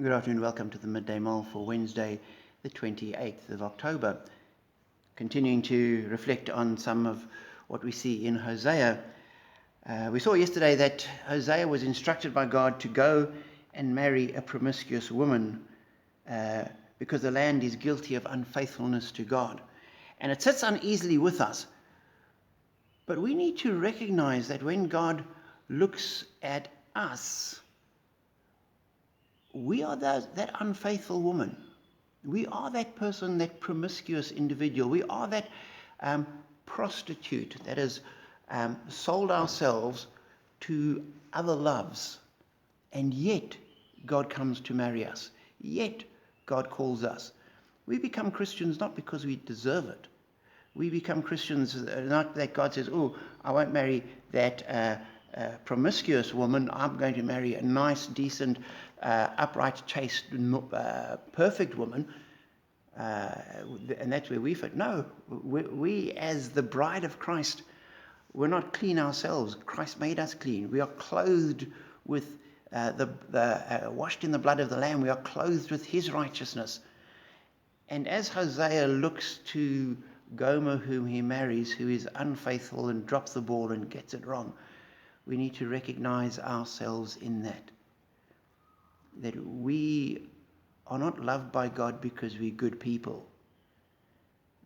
Good afternoon, welcome to the Midday Mull for Wednesday, the 28th of October. Continuing to reflect on some of what we see in Hosea. We saw yesterday that Hosea was instructed by God to go and marry a promiscuous woman because the land is guilty of unfaithfulness to God. And it sits uneasily with us. But we need to recognize that when God looks at us, we are that unfaithful woman. We are that person, that promiscuous individual. We are that prostitute that has sold ourselves to other loves. And yet, God comes to marry us. Yet, God calls us. We become Christians not because we deserve it. We become Christians not that God says, oh, I won't marry that promiscuous woman. I'm going to marry a nice, decent, upright, chaste, perfect woman. And that's where we fit. No, we as the bride of Christ, we're not clean ourselves. Christ made us clean. We are clothed with washed in the blood of the Lamb. We are clothed with his righteousness. And as Hosea looks to Gomer, whom he marries, who is unfaithful and drops the ball and gets it wrong, we need to recognize ourselves in that we are not loved by God because we're good people.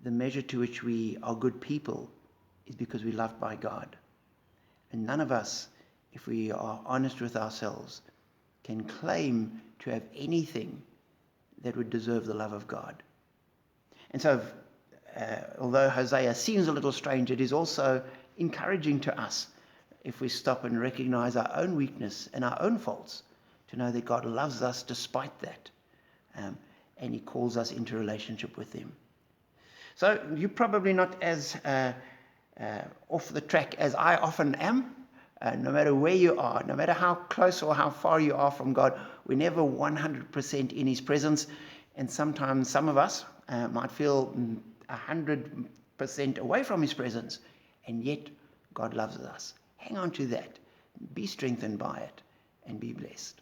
The measure to which we are good people is because we're loved by God. And none of us, if we are honest with ourselves, can claim to have anything that would deserve the love of God. And so, although Hosea seems a little strange, it is also encouraging to us if we stop and recognize our own weakness and our own faults, to know that God loves us despite that, and he calls us into relationship with him. So you're probably not as off the track as I often am. No matter where you are, no matter how close or how far you are from God, we're never 100% in his presence. And sometimes some of us might feel 100% away from his presence, and yet God loves us. Hang on to that. Be strengthened by it, and be blessed.